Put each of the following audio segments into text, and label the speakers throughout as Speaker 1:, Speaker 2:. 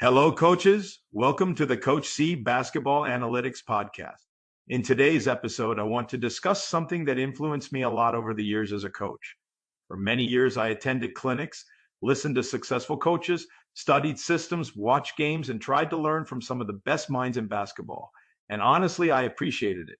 Speaker 1: Hello, coaches. Welcome to the Coach C Basketball Analytics Podcast. In today's episode, I want to discuss something that influenced me a lot over the years as a coach. For many years, I attended clinics, listened to successful coaches, studied systems, watched games, and tried to learn from some of the best minds in basketball. And honestly, I appreciated it.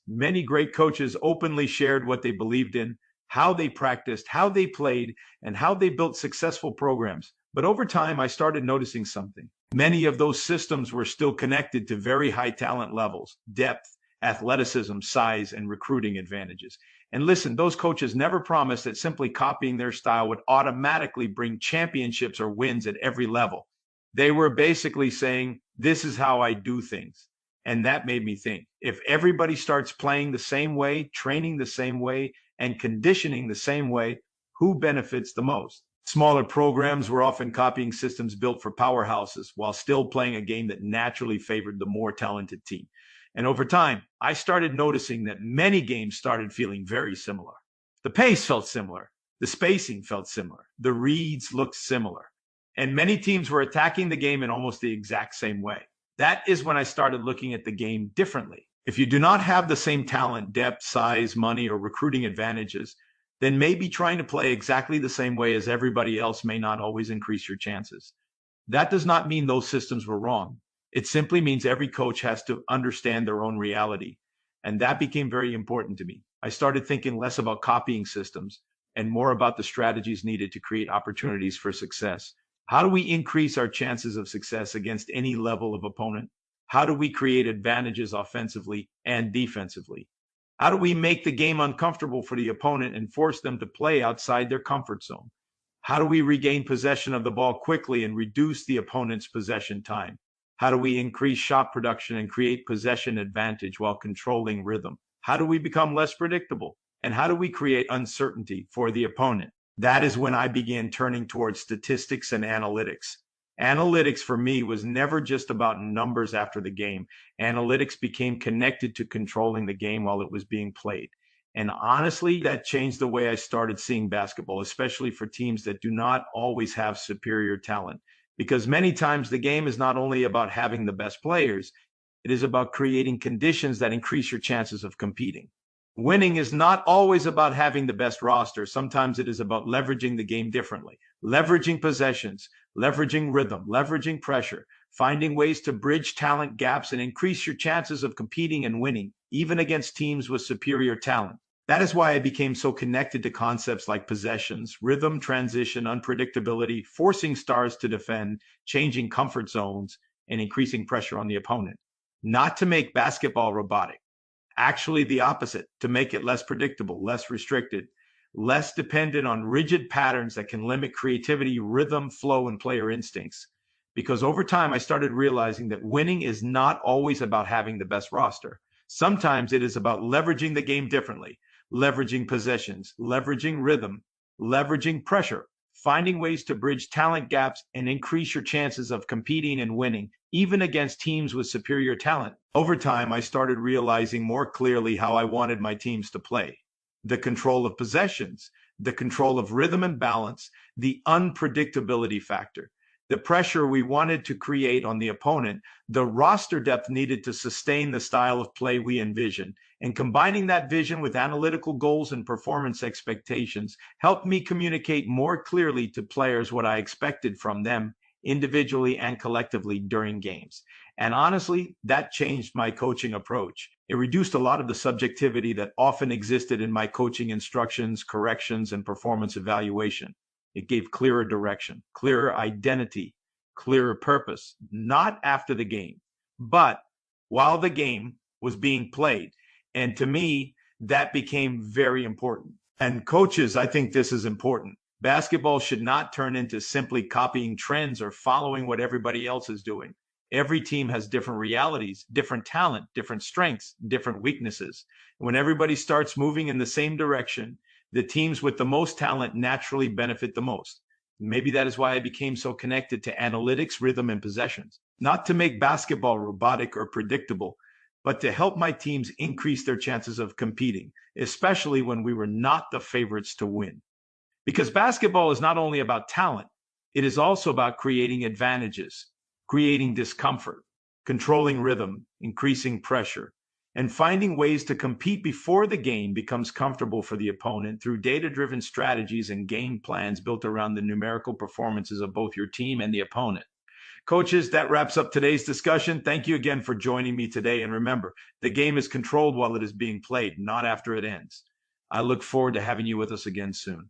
Speaker 1: Many great coaches openly shared what they believed in, how they practiced, how they played, and how they built successful programs. But over time, I started noticing something. Many of those systems were still connected to very high talent levels, depth, athleticism, size, and recruiting advantages. And listen, those coaches never promised that simply copying their style would automatically bring championships or wins at every level. They were basically saying, this is how I do things. And that made me think, if everybody starts playing the same way, training the same way, and conditioning the same way, who benefits the most? Smaller programs were often copying systems built for powerhouses while still playing a game that naturally favored the more talented team. And over time, I started noticing that many games started feeling very similar. The pace felt similar. The spacing felt similar. The reads looked similar. And many teams were attacking the game in almost the exact same way. That is when I started looking at the game differently. If you do not have the same talent, depth, size, money, or recruiting advantages, then maybe trying to play exactly the same way as everybody else may not always increase your chances. That does not mean those systems were wrong. It simply means every coach has to understand their own reality. And that became very important to me. I started thinking less about copying systems and more about the strategies needed to create opportunities for success. How do we increase our chances of success against any level of opponent? How do we create advantages offensively and defensively? How do we make the game uncomfortable for the opponent and force them to play outside their comfort zone? How do we regain possession of the ball quickly and reduce the opponent's possession time? How do we increase shot production and create possession advantage while controlling rhythm? How do we become less predictable? And how do we create uncertainty for the opponent? That is when I began turning towards statistics and analytics. Analytics for me was never just about numbers after the game. Analytics became connected to controlling the game while it was being played. And honestly, that changed the way I started seeing basketball, especially for teams that do not always have superior talent. Because many times the game is not only about having the best players, it is about creating conditions that increase your chances of competing. Winning is not always about having the best roster. Sometimes it is about leveraging the game differently, leveraging possessions, leveraging rhythm, leveraging pressure, finding ways to bridge talent gaps and increase your chances of competing and winning, even against teams with superior talent. That is why I became so connected to concepts like possessions, rhythm, transition, unpredictability, forcing stars to defend, changing comfort zones, and increasing pressure on the opponent. Not to make basketball robotic. Actually, the opposite, to make it less predictable, less restricted, less dependent on rigid patterns that can limit creativity, rhythm, flow, and player instincts. Because over time, I started realizing that winning is not always about having the best roster. Sometimes it is about leveraging the game differently, leveraging possessions, leveraging rhythm, leveraging pressure, finding ways to bridge talent gaps and increase your chances of competing and winning, even against teams with superior talent. Over time, I started realizing more clearly how I wanted my teams to play. The control of possessions, the control of rhythm and balance, the unpredictability factor, the pressure we wanted to create on the opponent, the roster depth needed to sustain the style of play we envisioned, and combining that vision with analytical goals and performance expectations helped me communicate more clearly to players what I expected from them individually and collectively during games. And honestly, that changed my coaching approach. It reduced a lot of the subjectivity that often existed in my coaching instructions, corrections, and performance evaluation. It gave clearer direction, clearer identity, clearer purpose, not after the game, but while the game was being played. And to me, that became very important. And coaches, I think this is important. Basketball should not turn into simply copying trends or following what everybody else is doing. Every team has different realities, different talent, different strengths, different weaknesses. When everybody starts moving in the same direction, the teams with the most talent naturally benefit the most. Maybe that is why I became so connected to analytics, rhythm, and possessions. Not to make basketball robotic or predictable, but to help my teams increase their chances of competing, especially when we were not the favorites to win. Because basketball is not only about talent, it is also about creating advantages. creating discomfort, controlling rhythm, increasing pressure, and finding ways to compete before the game becomes comfortable for the opponent through data-driven strategies and game plans built around the numerical performances of both your team and the opponent. Coaches, that wraps up today's discussion. Thank you again for joining me today. And remember, the game is controlled while it is being played, not after it ends. I look forward to having you with us again soon.